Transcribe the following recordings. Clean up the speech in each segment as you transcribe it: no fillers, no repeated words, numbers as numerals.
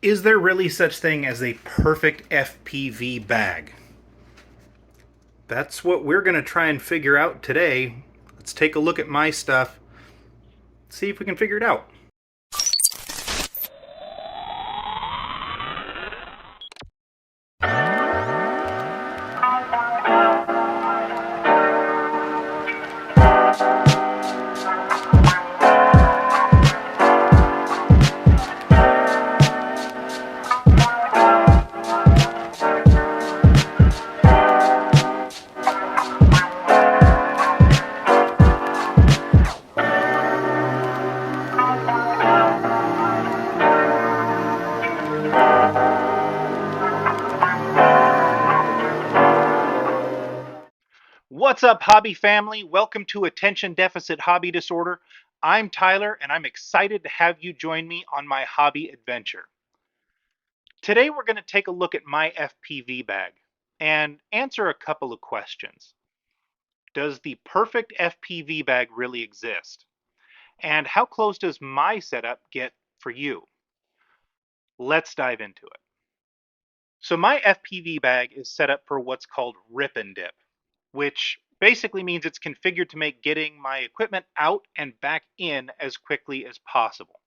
Is there really such thing as a perfect FPV bag? That's what we're going to try and figure out today. Let's take a look at my stuff, see if we can figure it out. What's up, hobby family? Welcome to Attention Deficit Hobby Disorder. I'm Tyler, and I'm excited to have you join me on my hobby adventure. Today, we're going to take a look at my FPV bag and answer a couple of questions. Does the perfect FPV bag really exist? And how close does my setup get for you? Let's dive into it. So my FPV bag is set up for what's called rip and dip, which basically means it's configured to make getting my equipment out and back in as quickly as possible.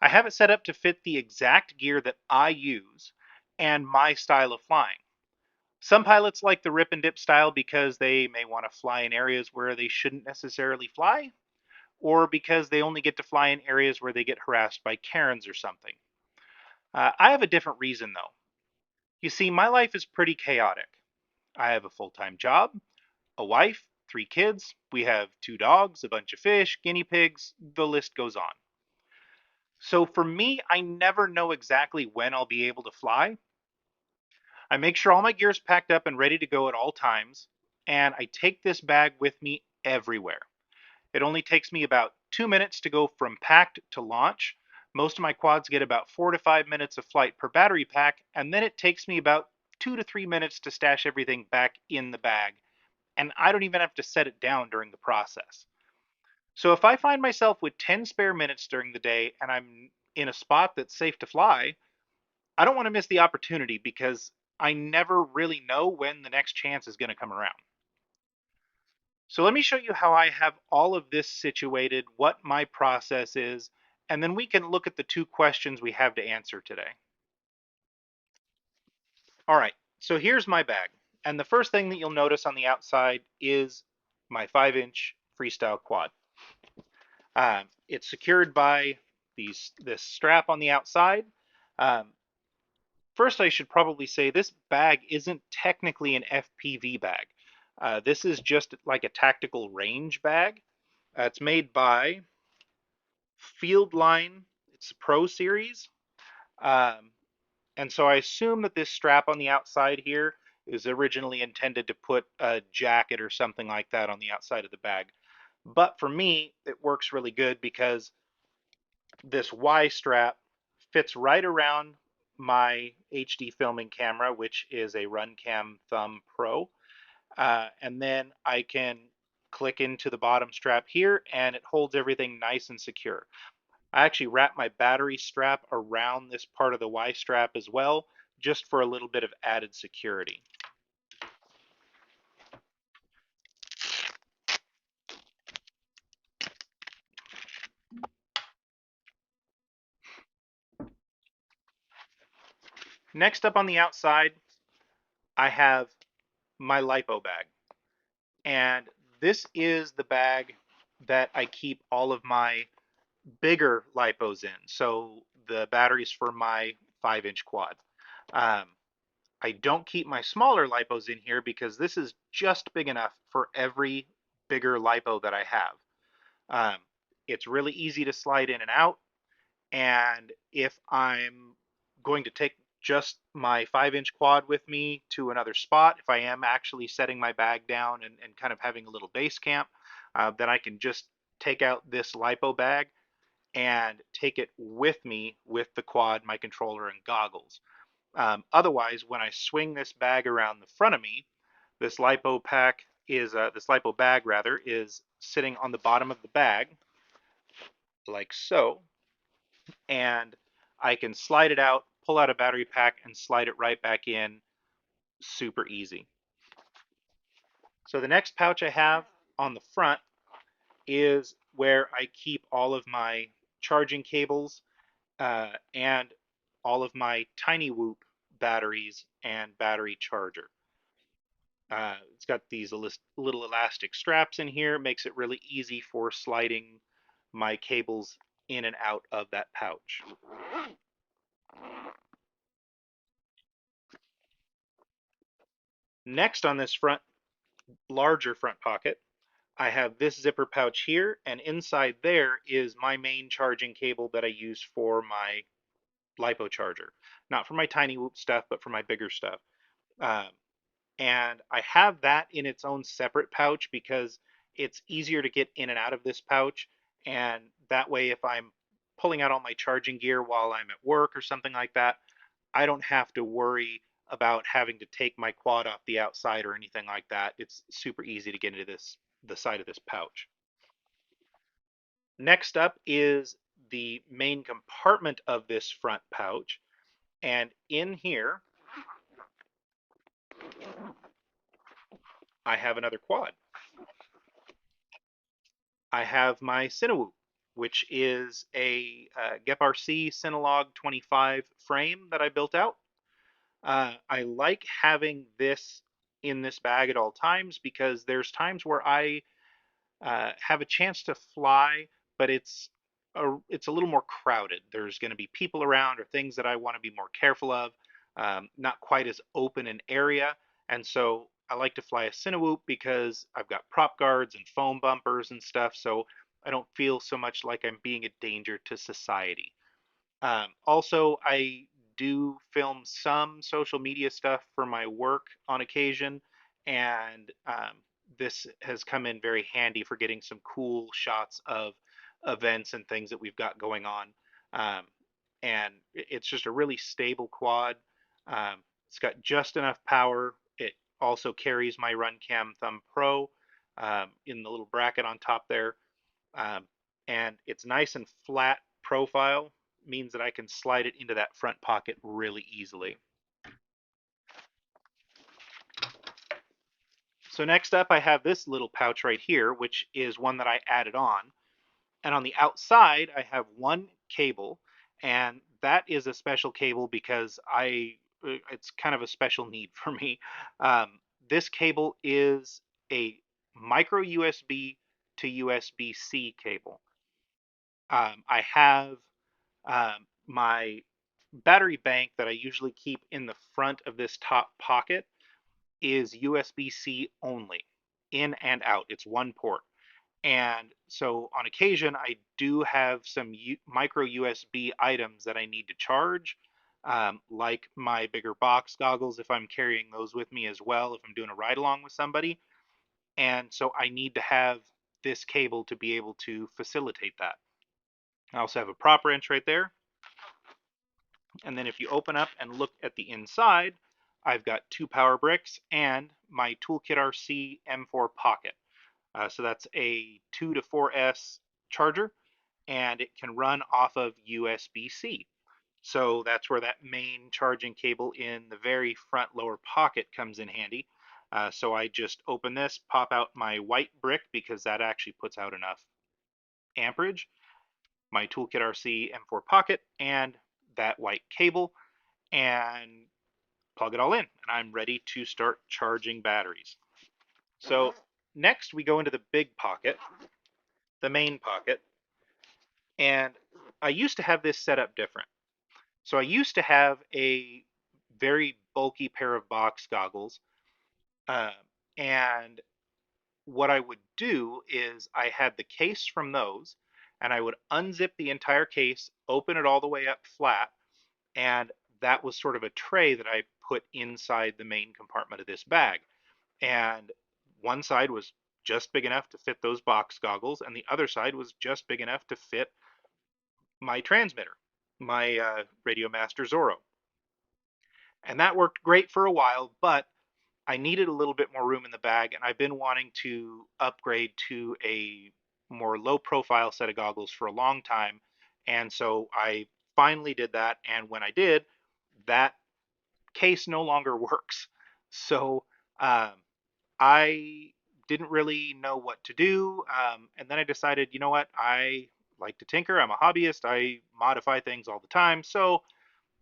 I have it set up to fit the exact gear that I use and my style of flying. Some pilots like the rip and dip style because they may want to fly in areas where they shouldn't necessarily fly, or because they only get to fly in areas where they get harassed by Karens or something. I have a different reason though. You see, my life is pretty chaotic. I have a full time job, a wife, 3 kids, we have 2 dogs, a bunch of fish, guinea pigs, the list goes on. So for me, I never know exactly when I'll be able to fly. I make sure all my gear is packed up and ready to go at all times, and I take this bag with me everywhere. It only takes me about 2 minutes to go from packed to launch. Most of my quads get about 4 to 5 minutes of flight per battery pack, and then it takes me about 2 to 3 minutes to stash everything back in the bag, and I don't even have to set it down during the process. So if I find myself with 10 spare minutes during the day and I'm in a spot that's safe to fly, I don't want to miss the opportunity because I never really know when the next chance is going to come around. So let me show you how I have all of this situated, what my process is, and then we can look at the 2 questions we have to answer today. All right, so here's my bag. And the first thing that you'll notice on the outside is my 5-inch freestyle quad. It's secured by this strap on the outside. Um, First, I should probably say this bag isn't technically an FPV bag. This is just like a tactical range bag. It's made by Fieldline. It's a Pro Series. Um, and so I assume that this strap on the outside here is originally intended to put a jacket or something like that on the outside of the bag. But for me, it works really good because this Y strap fits right around my HD filming camera, which is a Runcam Thumb Pro. And then I can click into the bottom strap here and it holds everything nice and secure. I actually wrap my battery strap around this part of the Y strap as well, just for a little bit of added security. Next up on the outside, I have my LiPo bag. And this is the bag that I keep all of my bigger lipos in. So the batteries for my 5-inch quad. Um, I don't keep my smaller lipos in here because this is just big enough for every bigger lipo that I have. Um, it's really easy to slide in and out. And if I'm going to take just my 5-inch quad with me to another spot, if I am actually setting my bag down and kind of having a little base camp, then I can just take out this LiPo bag and take it with me with the quad, my controller, and goggles. Otherwise, when I swing this bag around the front of me, this this LiPo bag rather, is sitting on the bottom of the bag, like so, and I can slide it out, pull out a battery pack, and slide it right back in. Super easy. So the next pouch I have on the front is where I keep all of my charging cables and all of my Tiny Whoop batteries and battery charger. It's got these little elastic straps in here. It makes it really easy for sliding my cables in and out of that pouch. Next on this larger front pocket, I have this zipper pouch here, and inside there is my main charging cable that I use for my LiPo charger. Not for my Tiny Whoop stuff, but for my bigger stuff. Um, and I have that in its own separate pouch because it's easier to get in and out of this pouch. And that way, if I'm pulling out all my charging gear while I'm at work or something like that, I don't have to worry about having to take my quad off the outside or anything like that. It's super easy to get into the side of this pouch. Next up is the main compartment of this front pouch. And in here, I have another quad. I have my Cinewoop, which is a GEP-RC Cinelog 25 frame that I built out. I like having this in this bag at all times because there's times where I have a chance to fly, but it's a little more crowded. There's going to be people around or things that I want to be more careful of. Not quite as open an area, and so I like to fly a Cinewoop because I've got prop guards and foam bumpers and stuff, so I don't feel so much like I'm being a danger to society. Also, I do film some social media stuff for my work on occasion, and this has come in very handy for getting some cool shots of events and things that we've got going on. Um, and it's just a really stable quad. It's got just enough power. It also carries my RunCam Thumb Pro in the little bracket on top there. Um, and it's nice and flat profile, means that I can slide it into that front pocket really easily. So next up I have this little pouch right here, which is one that I added on. And on the outside I have one cable, and that is a special cable because it's kind of a special need for me. This cable is a micro USB to USB-C cable. I have my battery bank that I usually keep in the front of this top pocket is USB-C only, in and out. It's one port. And so on occasion, I do have some micro USB items that I need to charge, like my bigger box goggles if I'm carrying those with me as well, if I'm doing a ride along with somebody. And so I need to have this cable to be able to facilitate that. I also have a prop wrench right there. And then if you open up and look at the inside, I've got two power bricks and my Toolkit RC M4 Pocket. So that's a 2 to 4S charger, and it can run off of USB-C. So that's where that main charging cable in the very front lower pocket comes in handy. So I just open this, pop out my white brick because that actually puts out enough amperage, my Toolkit RC M4 Pocket, and that white cable, and plug it all in, and I'm ready to start charging batteries. So next we go into the big pocket, the main pocket, and I used to have this set up different. So I used to have a very bulky pair of box goggles, uh, and what I would do is I had the case from those, and I would unzip the entire case, open it all the way up flat, and that was sort of a tray that I put inside the main compartment of this bag. And one side was just big enough to fit those box goggles, and the other side was just big enough to fit my transmitter, my Radio Master Zorro. And that worked great for a while, but I needed a little bit more room in the bag, and I've been wanting to upgrade to a more low profile set of goggles for a long time. And so I finally did that, and when I did, that case no longer works. So um, I didn't really know what to do, and then I decided, you know what, I like to tinker. I'm a hobbyist. I modify things all the time. So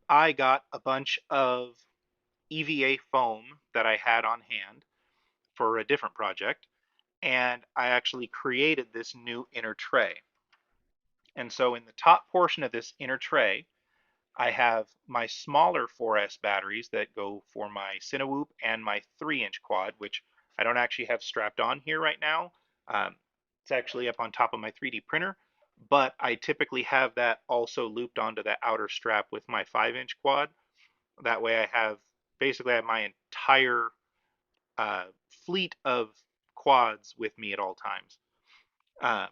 I got a bunch of EVA foam that I had on hand for a different project, and I actually created this new inner tray. And so in the top portion of this inner tray, I have my smaller 4S batteries that go for my Cinewoop and my 3-inch quad, which I don't actually have strapped on here right now. Um, it's actually up on top of my 3D printer, but I typically have that also looped onto the outer strap with my 5-inch quad. That way I have basically I have my entire uh, fleet of quads with me at all times. Uh,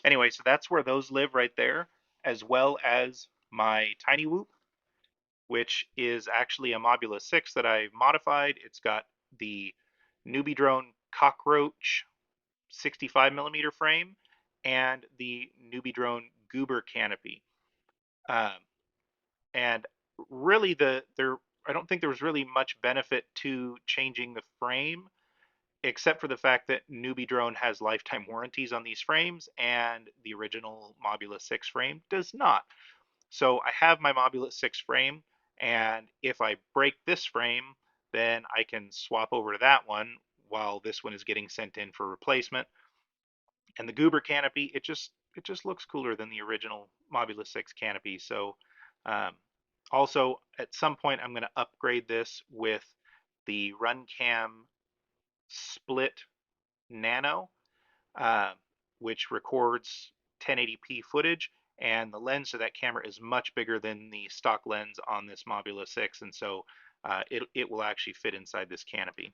anyway, so that's where those live right there, as well as my Tiny Whoop, which is actually a Mobula 6 that I modified. It's got the Newbie Drone Cockroach 65 millimeter frame and the Newbie Drone Goober canopy. Um, and really, I don't think there was really much benefit to changing the frame, except for the fact that Newbie Drone has lifetime warranties on these frames, and the original Mobula 6 frame does not. So I have my Mobula 6 frame, and if I break this frame, then I can swap over to that one while this one is getting sent in for replacement. And the Goober canopy, it just looks cooler than the original Mobula 6 canopy. So um, also at some point I'm going to upgrade this with the RunCam Split Nano, uh, which records 1080p footage, and the lens to that camera is much bigger than the stock lens on this Mobula 6, and so it will actually fit inside this canopy.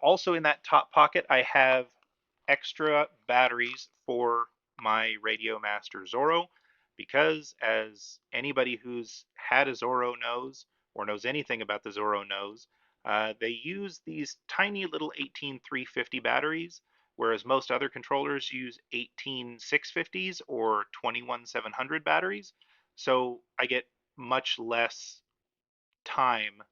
Also in that top pocket, I have extra batteries for my Radio Master Zorro, because as anybody who's had a Zorro knows, or knows anything about the Zorro knows, they use these tiny little 18350 batteries, whereas most other controllers use 18650s or 21700 batteries. So I get much less time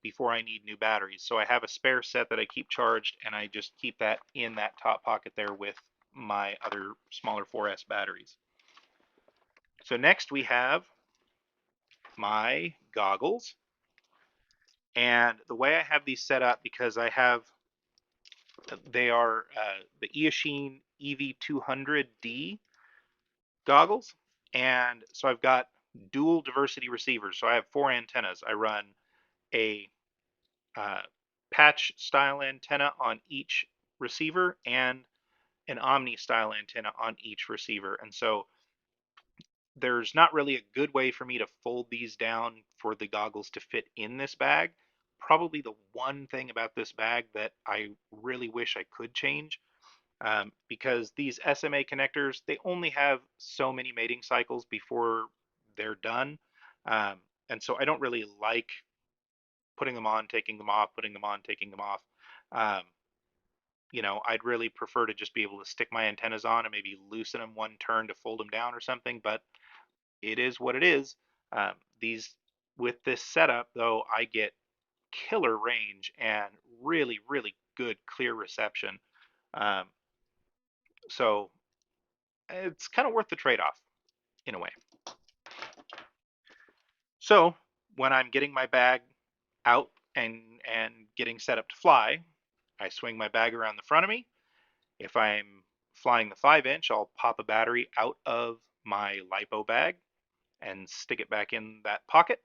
before I need new batteries. So I have a spare set that I keep charged, and I just keep that in that top pocket there with my other smaller 4S batteries. So next we have my goggles. And the way I have these set up, because they are the Eachine EV200D goggles. And so I've got dual diversity receivers. So I have 4 antennas. I run a uh, patch style antenna on each receiver and an Omni style antenna on each receiver. And so there's not really a good way for me to fold these down for the goggles to fit in this bag. Probably the one thing about this bag that I really wish I could change, because these SMA connectors, they only have so many mating cycles before they're done. Um, and so I don't really like putting them on, taking them off, putting them on, taking them off. Um, I'd really prefer to just be able to stick my antennas on and maybe loosen them one turn to fold them down or something, but it is what it is. These With this setup, though, I get killer range and really, really good clear reception. Um, so it's kind of worth the trade-off in a way. So when I'm getting my bag out and getting set up to fly, I swing my bag around the front of me. If I'm flying the 5-inch, I'll pop a battery out of my LiPo bag and stick it back in that pocket.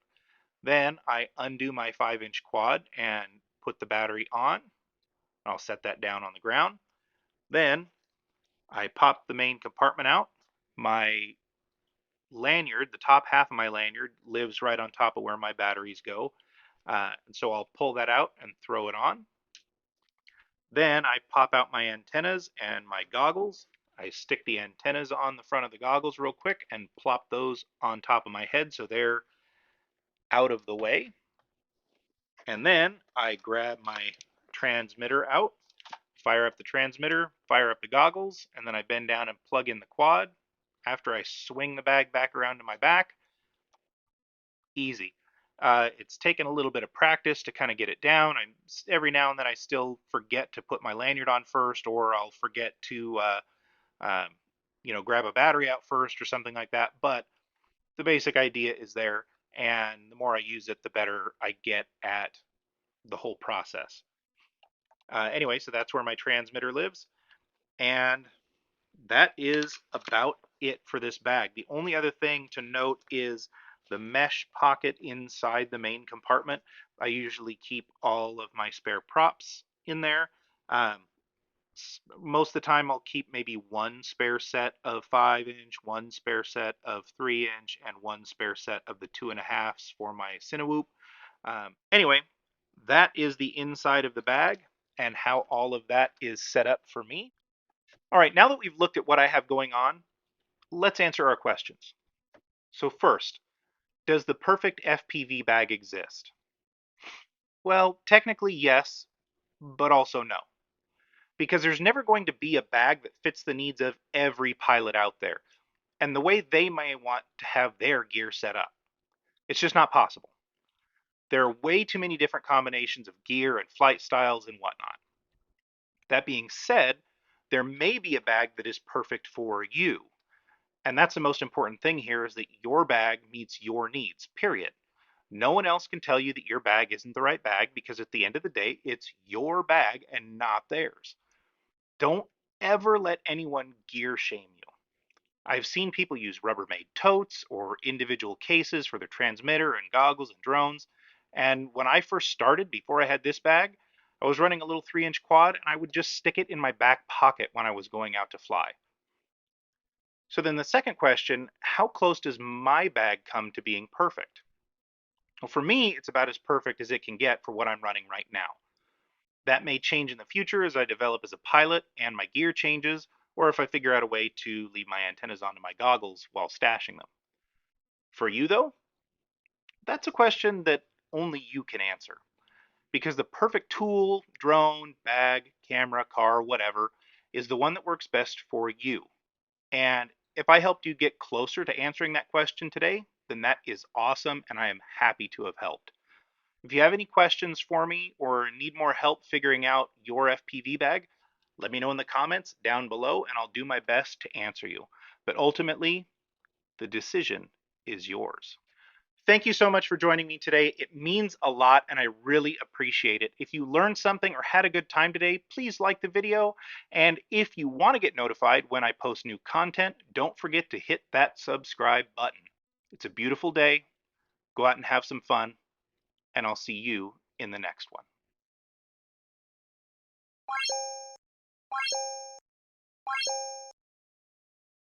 Then I undo my 5-inch quad and put the battery on. I'll set that down on the ground. Then I pop the main compartment out. My lanyard, the top half of my lanyard, lives right on top of where my batteries go. And so I'll pull that out and throw it on. Then I pop out my antennas and my goggles. I stick the antennas on the front of the goggles real quick and plop those on top of my head so they're out of the way. And then I grab my transmitter out, fire up the transmitter, fire up the goggles, and then I bend down and plug in the quad. after I swing the bag back around to my back, easy. It's taken a little bit of practice to kind of get it down. Every now and then I still forget to put my lanyard on first, or I'll forget to um, grab a battery out first or something like that. But the basic idea is there, and the more I use it, the better I get at the whole process. Anyway, so that's where my transmitter lives, and that is about it for this bag. The only other thing to note is the mesh pocket inside the main compartment. I usually keep all of my spare props in there. Um, Most of the time I'll keep maybe one spare set of 5-inch, one spare set of 3-inch, and one spare set of the 2.5s for my Cinewoop. Anyway, that is the inside of the bag and how all of that is set up for me. All right, now that we've looked at what I have going on, let's answer our questions. So first, does the perfect FPV bag exist? Well, technically yes, but also no. Because there's never going to be a bag that fits the needs of every pilot out there and the way they may want to have their gear set up. It's just not possible. There are way too many different combinations of gear and flight styles and whatnot. That being said, there may be a bag that is perfect for you. And that's the most important thing here is that your bag meets your needs, period. No one else can tell you that your bag isn't the right bag because at the end of the day, it's your bag and not theirs. Don't ever let anyone gear shame you. I've seen people use Rubbermaid totes or individual cases for their transmitter and goggles and drones. And when I first started, before I had this bag, I was running a little 3-inch quad and I would just stick it in my back pocket when I was going out to fly. So then the second question, how close does my bag come to being perfect? Well, for me, it's about as perfect as it can get for what I'm running right now. That may change in the future as I develop as a pilot and my gear changes, or if I figure out a way to leave my antennas onto my goggles while stashing them. For you, though, that's a question that only you can answer. Because the perfect tool, drone, bag, camera, car, whatever, is the one that works best for you. And if I helped you get closer to answering that question today, then that is awesome, and I am happy to have helped. If you have any questions for me or need more help figuring out your FPV bag, let me know in the comments down below and I'll do my best to answer you. But ultimately, the decision is yours. Thank you so much for joining me today. It means a lot and I really appreciate it. If you learned something or had a good time today, please like the video. And if you want to get notified when I post new content, don't forget to hit that subscribe button. It's a beautiful day. Go out and have some fun, and I'll see you in the next one.